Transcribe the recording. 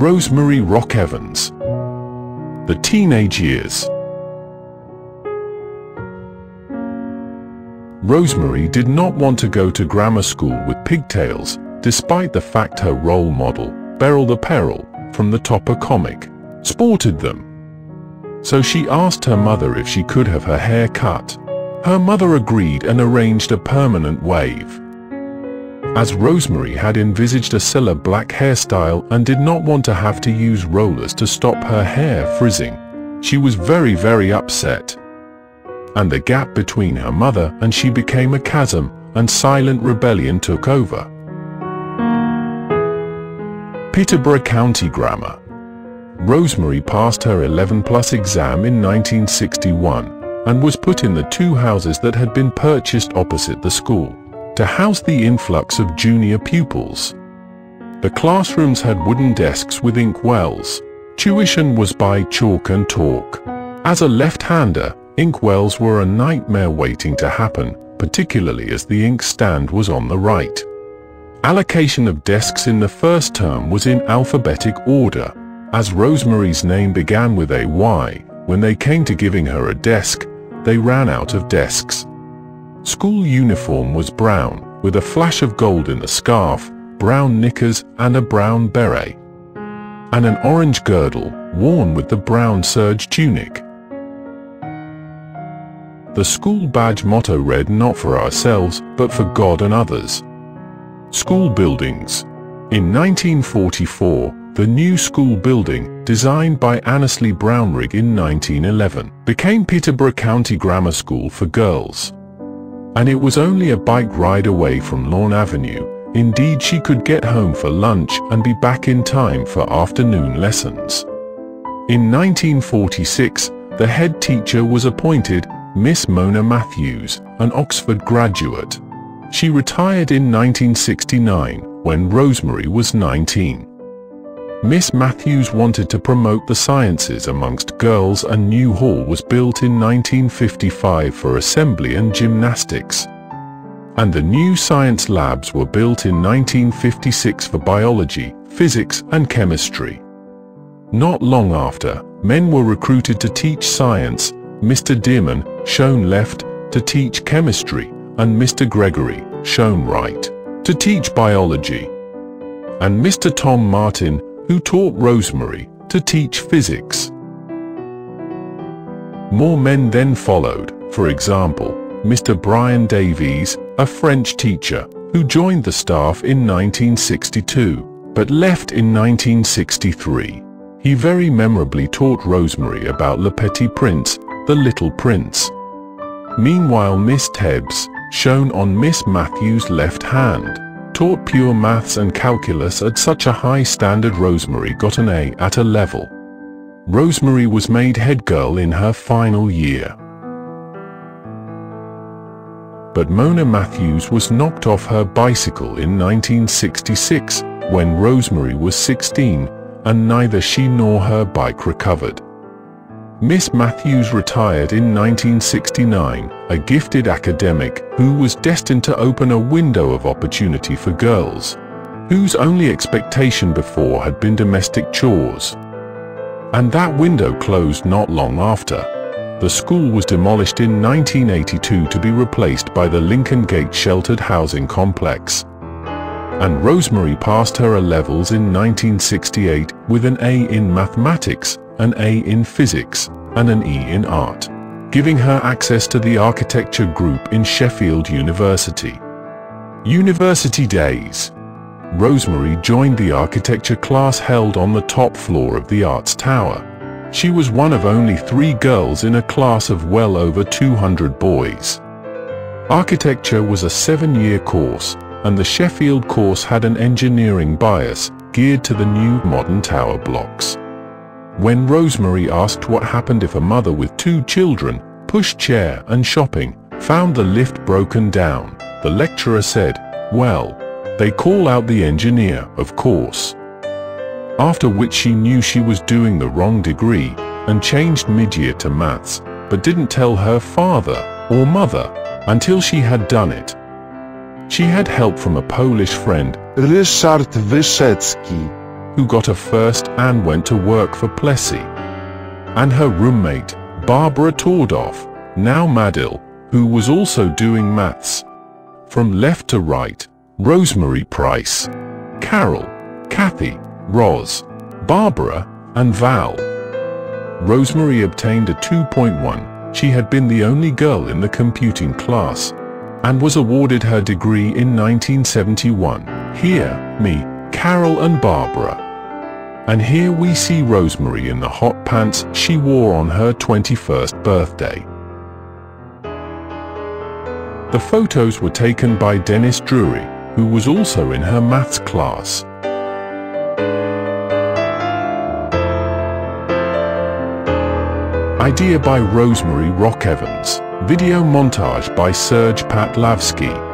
Rosemary Rock-Evans. The teenage years. Rosemary did not want to go to grammar school with pigtails, despite the fact her role model, Beryl the Peril, from the Topper comic, sported them. So she asked her mother if she could have her hair cut. Her mother agreed and arranged a permanent wave. As Rosemary had envisaged a Cilla Black hairstyle and did not want to have to use rollers to stop her hair frizzing, she was very upset. And the gap between her mother and she became a chasm, and silent rebellion took over. Peterborough County Grammar. Rosemary passed her 11+ exam in 1961 and was put in the two houses that had been purchased opposite the school, to house the influx of junior pupils. The classrooms had wooden desks with ink wells. Tuition was by chalk and talk. As a left-hander, ink wells were a nightmare waiting to happen, particularly as the inkstand was on the right. Allocation of desks in the first term was in alphabetic order. As Rosemary's name began with a Y, when they came to giving her a desk, they ran out of desks. School uniform was brown, with a flash of gold in the scarf, brown knickers and a brown beret, and an orange girdle, worn with the brown serge tunic. The school badge motto read, "Not for ourselves, but for God and others." School buildings. In 1944, the new school building, designed by Annesley Brownrigg in 1911, became Peterborough County Grammar School for girls. And it was only a bike ride away from Lawn Avenue. Indeed, she could get home for lunch and be back in time for afternoon lessons. In 1946, the head teacher was appointed Miss Mona Matthews, an Oxford graduate. She retired in 1969, when Rosemary was 19. Miss Matthews wanted to promote the sciences amongst girls, and New Hall was built in 1955 for assembly and gymnastics. And the new science labs were built in 1956 for biology, physics and chemistry. Not long after, men were recruited to teach science. Mr. Dearman, shown left, to teach chemistry, and Mr. Gregory, shown right, to teach biology. And Mr. Tom Martin, who taught Rosemary, to teach physics. More men then followed, for example, Mr. Brian Davies, a French teacher, who joined the staff in 1962, but left in 1963. He very memorably taught Rosemary about Le Petit Prince, the Little Prince. Meanwhile, Miss Tebbs, shown on Miss Matthews' left hand, taught pure maths and calculus at such a high standard Rosemary got an A at a level. Rosemary was made head girl in her final year. But Mona Matthews was knocked off her bicycle in 1966, when Rosemary was 16, and neither she nor her bike recovered. Miss Matthews retired in 1969, a gifted academic who was destined to open a window of opportunity for girls, whose only expectation before had been domestic chores. And that window closed not long after. The school was demolished in 1982 to be replaced by the Lincoln Gate Sheltered Housing Complex. And Rosemary passed her A-levels in 1968 with an A in mathematics, an A in physics, and an E in art, giving her access to the architecture group in Sheffield University. University days. Rosemary joined the architecture class held on the top floor of the Arts Tower. She was one of only 3 girls in a class of well over 200 boys. Architecture was a 7-year course, and the Sheffield course had an engineering bias, geared to the new modern tower blocks. When Rosemary asked what happened if a mother with 2 children, pushchair and shopping, found the lift broken down, the lecturer said, "Well, they call out the engineer, of course." After which she knew she was doing the wrong degree, and changed mid-year to maths, but didn't tell her father or mother until she had done it. She had help from a Polish friend, Ryszard Wyszecki, who got a first and went to work for Plessy, and her roommate, Barbara Tordoff, now Madill, who was also doing maths. From left to right: Rosemary Price, Carol, Kathy, Roz, Barbara, and Val. Rosemary obtained a 2.1. She had been the only girl in the computing class, and was awarded her degree in 1971. Here, me, Carol and Barbara. And here we see Rosemary in the hot pants she wore on her 21st birthday. The photos were taken by Dennis Drury, who was also in her maths class. Idea by Rosemary Rock-Evans. Video montage by Serge Patlavsky.